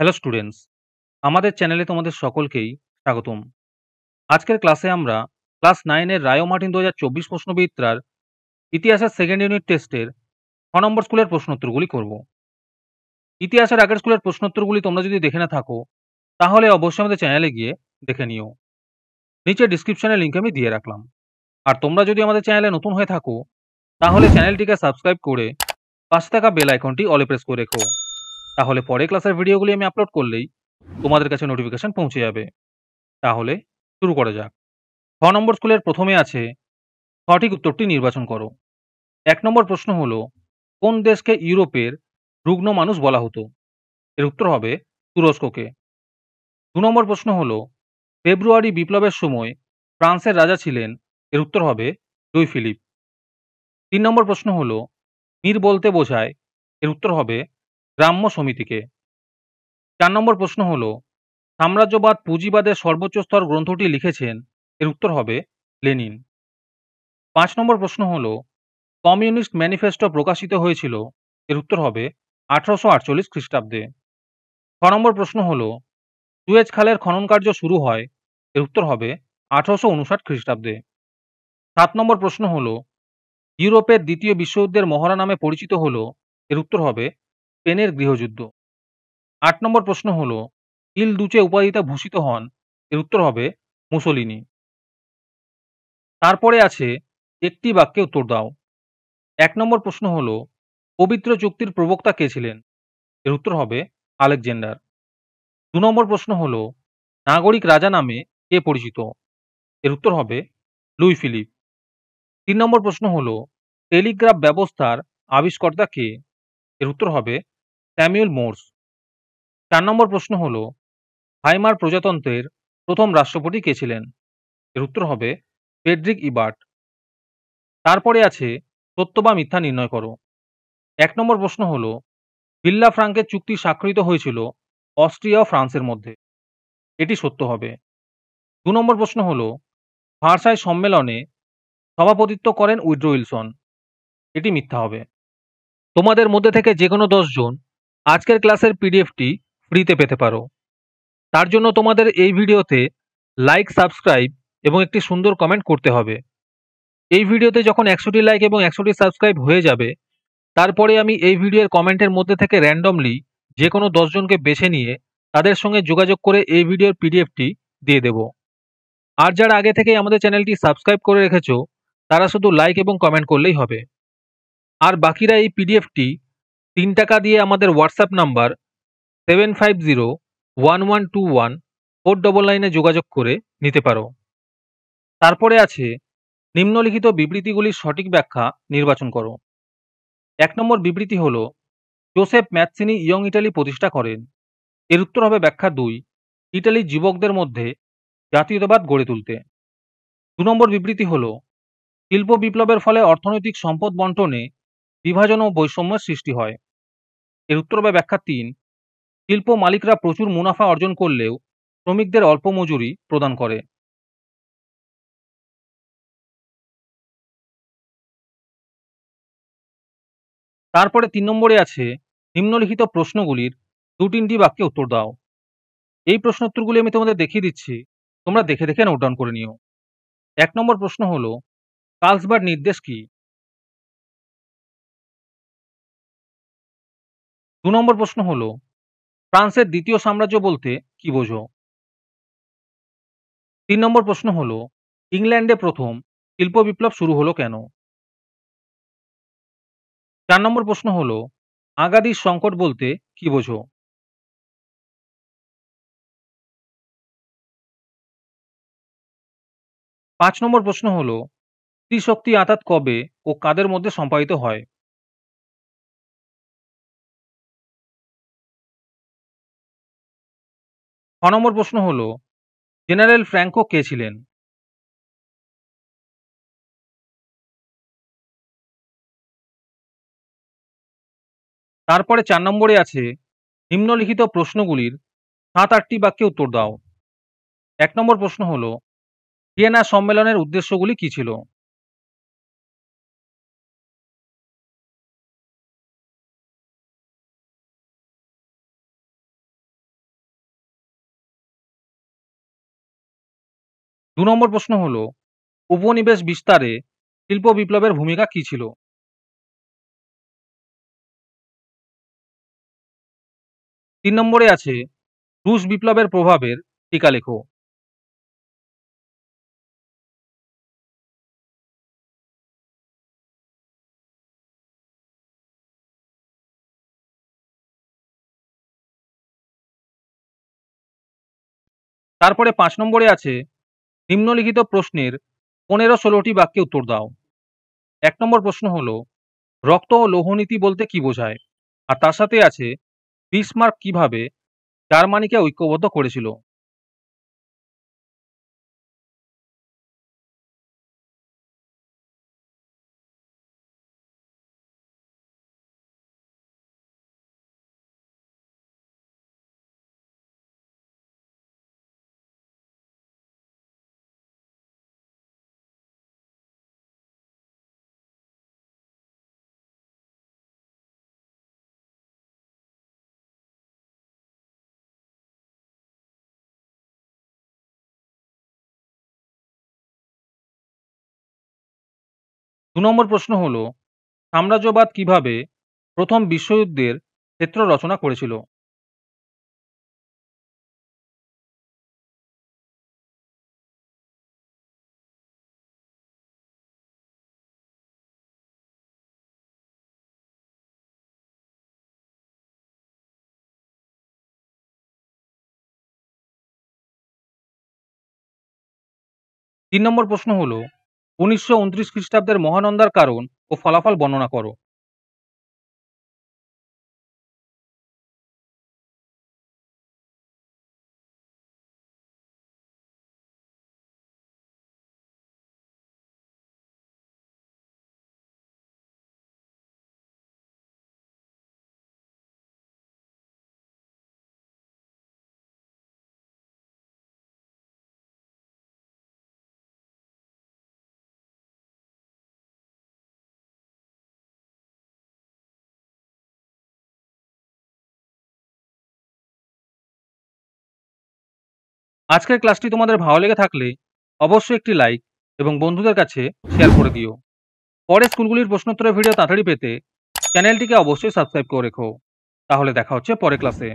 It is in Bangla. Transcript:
হ্যালো স্টুডেন্টস, আমাদের চ্যানেলে তোমাদের সকলকেই স্বাগতম। আজকের ক্লাসে আমরা ক্লাস 9 এর রায় ও মার্টিন ২০২৪ প্রশ্নবিচিত্রার ইতিহাসের সেকেন্ড ইউনিট টেস্টের ৬ নম্বর স্কুলের প্রশ্নোত্তরগুলি করব। ইতিহাসের আগের স্কুলের প্রশ্নোত্তরগুলি তোমরা যদি দেখে না থাকো, তাহলে অবশ্যই আমাদের চ্যানেলে গিয়ে দেখে নিও। নিচে ডিসক্রিপশনে লিংক আমি দিয়ে রাখলাম। আর তোমরা যদি আমাদের চ্যানেলে নতুন হয়ে থাকো, তাহলে চ্যানেলটিকে সাবস্ক্রাইব করে পাশে থাকা বেল আইকনটি অলে প্রেস করে রেখো। তাহলে পরে ক্লাসের ভিডিওগুলি আমি আপলোড করলেই তোমাদের কাছে নোটিফিকেশন পৌঁছে যাবে। তাহলে শুরু করা যাক। ৬ নম্বর স্কুলের প্রথমে আছে সঠিক উত্তরটি নির্বাচন করো। ১ নম্বর প্রশ্ন হলো, কোন দেশকে ইউরোপের রুগ্ন মানুষ বলা হতো? এর উত্তর হবে তুরস্ককে। ২ নম্বর প্রশ্ন হলো, ফেব্রুয়ারি বিপ্লবের সময় ফ্রান্সের রাজা ছিলেন? এর উত্তর হবে লুই ফিলিপ। ৩ নম্বর প্রশ্ন হলো, মীর বলতে বোঝায়? এর উত্তর হবে গ্রাম্য সমিতিকে। ৪ নম্বর প্রশ্ন হলো, সাম্রাজ্যবাদ পুঁজিবাদের সর্বোচ্চ স্তর গ্রন্থটি লিখেছেন? এর উত্তর হবে লেনিন। ৫ নম্বর প্রশ্ন হলো, কমিউনিস্ট ম্যানিফেস্টো প্রকাশিত হয়েছিল? এর উত্তর হবে ১৮৪৮ খ্রিস্টাব্দে। ৬ নম্বর প্রশ্ন হলো, সুয়েজ খালের খনন কার্য শুরু হয়? এর উত্তর হবে ১৮৫৯ খ্রিস্টাব্দে। ৭ নম্বর প্রশ্ন হলো, ইউরোপের দ্বিতীয় বিশ্বযুদ্ধের মহড়া নামে পরিচিত হলো? এর উত্তর হবে স্পেনের গৃহযুদ্ধ। ৮ নম্বর প্রশ্ন হলো, ইল দুচে উপাধিতে ভূষিত হন? এর উত্তর হবে মুসোলিনি। তারপরে আছে একটি বাক্যে উত্তর দাও। ১ নম্বর প্রশ্ন হলো, পবিত্র চুক্তির প্রবক্তা কে ছিলেন? এর উত্তর হবে আলেকজান্ডার। ২ নম্বর প্রশ্ন হলো, নাগরিক রাজা নামে কে পরিচিত? এর উত্তর হবে লুই ফিলিপ। ৩ নম্বর প্রশ্ন হলো, টেলিগ্রাফ ব্যবস্থার আবিষ্কর্তা কে? এর উত্তর হবে স্যামুয়েল মোর্স। ৪ নম্বর প্রশ্ন হলো, ভাইমার প্রজাতন্ত্রের প্রথম রাষ্ট্রপতি কে ছিলেন? এর উত্তর হবে ফ্রেডরিক ইবার্ট। তারপরে আছে সত্য বা মিথ্যা নির্ণয় করো। ১ নম্বর প্রশ্ন হলো, ভিল্লা ফ্রাঙ্কের চুক্তি স্বাক্ষরিত হয়েছিল অস্ট্রিয়া ও ফ্রান্সের মধ্যে। এটি সত্য হবে। ২ নম্বর প্রশ্ন হলো, ভার্সাই সম্মেলনে সভাপতিত্ব করেন উইড্রো উইলসন। এটি মিথ্যা হবে। তোমাদের মধ্যে থেকে যে কোনো ১০ জন আজকের ক্লাসের পিডিএফটি ফ্রিতে পেতে পারো। তার জন্য তোমাদের এই ভিডিওতে লাইক, সাবস্ক্রাইব এবং একটি সুন্দর কমেন্ট করতে হবে। এই ভিডিওতে যখন ১০০টি লাইক এবং ১০০টি সাবস্ক্রাইব হয়ে যাবে, তারপরে আমি এই ভিডিওর কমেন্টের মধ্যে থেকে র্যান্ডমলি যে কোনো ১০ জনকে বেছে নিয়ে তাদের সঙ্গে যোগাযোগ করে এই ভিডিওর পিডিএফটি দিয়ে দেব। আর যারা আগে থেকেই আমাদের চ্যানেলটি সাবস্ক্রাইব করে রেখেছো, তারা শুধু লাইক এবং কমেন্ট করলেই হবে। আর বাকিরা এই পিডিএফটি ৩ টাকা দিয়ে আমাদের হোয়াটসঅ্যাপ নাম্বার 7501121499 যোগাযোগ করে নিতে পারো। তারপরে আছে নিম্নলিখিত বিবৃতিগুলির সঠিক ব্যাখ্যা নির্বাচন করো। ১ নম্বর বিবৃতি হলো, জোসেফ ম্যাৎসিনি ইয়ং ইটালি প্রতিষ্ঠা করেন। এর উত্তর হবে ব্যাখ্যা ২, ইটালির যুবকদের মধ্যে জাতীয়তাবাদ গড়ে তুলতে। ২ নম্বর বিবৃতি হলো, শিল্প বিপ্লবের ফলে অর্থনৈতিক সম্পদ বন্টনে বিভাজন ও বৈষম্যের সৃষ্টি হয়। এর উত্তর হবে ব্যাখ্যা ৩, শিল্প মালিকরা প্রচুর মুনাফা অর্জন করলেও শ্রমিকদের অল্প মজুরি প্রদান করে। তারপরে ৩ নম্বরে আছে নিম্নলিখিত প্রশ্নগুলির ২-৩টি বাক্যে উত্তর দাও। এই প্রশ্নোত্তরগুলি আমি তোমাদের দেখিয়ে দিচ্ছি, তোমরা দেখে দেখে নোট ডাউন করে নিও। ১ নম্বর প্রশ্ন হলো, কার্লসবার্গ নির্দেশ কি? ২ নম্বর প্রশ্ন হলো, ফ্রান্সের দ্বিতীয় সাম্রাজ্য বলতে কি বোঝো? ৩ নম্বর প্রশ্ন হলো, ইংল্যান্ডে প্রথম শিল্প বিপ্লব শুরু হলো কেন? ৪ নম্বর প্রশ্ন হলো, আগাদির সংকট বলতে কি বোঝো? ৫ নম্বর প্রশ্ন হলো, স্ত্রীশক্তি আঁতাত কবে ও কাদের মধ্যে সম্পাদিত হয়? ৬ নম্বর প্রশ্ন হলো, জেনারেল ফ্র্যাঙ্কো কে ছিলেন? তারপরে ৪ নম্বরে আছে নিম্নলিখিত প্রশ্নগুলির ৭-৮টি বাক্যে উত্তর দাও। ১ নম্বর প্রশ্ন হলো, ভিয়েনা সম্মেলনের উদ্দেশ্যগুলি কি ছিল? নম্বর প্রশ্ন হলো উপনিবেশ বিস্তারে শিল্প বিপ্লবের ভূমিকা কি ছিল? ৩ নম্বরে আছে রুশ বিপ্লবের প্রভাবের টিকা লেখো। ৫ নম্বরে আছে নিম্নলিখিত প্রশ্নের ১৫-১৬টি বাক্যে উত্তর দাও। ১ নম্বর প্রশ্ন হলো রক্ত ও লৌহনীতি বলতে কি বোঝায়? আর তার সাথে আছে বিসমার্ক কিভাবে জার্মানিকে ঐক্যবদ্ধ করেছিল? ২ নম্বর প্রশ্ন হলো সাম্রাজ্যবাদ কিভাবে প্রথম বিশ্বযুদ্ধের ক্ষেত্র রচনা করেছিল? ৩ নম্বর প্রশ্ন হলো ১৯২৯ খ্রিস্টাব্দের মহানন্দার কারণ ও ফলাফল বর্ণনা করো। 'আজকের ক্লাসটি তোমাদের ভালো লেগে থাকলে অবশ্যই একটি লাইক এবং বন্ধুদের কাছে শেয়ার করে দিও। পরে স্কুলগুলির প্রশ্নোত্তরের ভিডিও তাড়াতাড়ি পেতে চ্যানেলটিকে অবশ্যই সাবস্ক্রাইব করে রেখো। তাহলে দেখা হচ্ছে পরের ক্লাসে।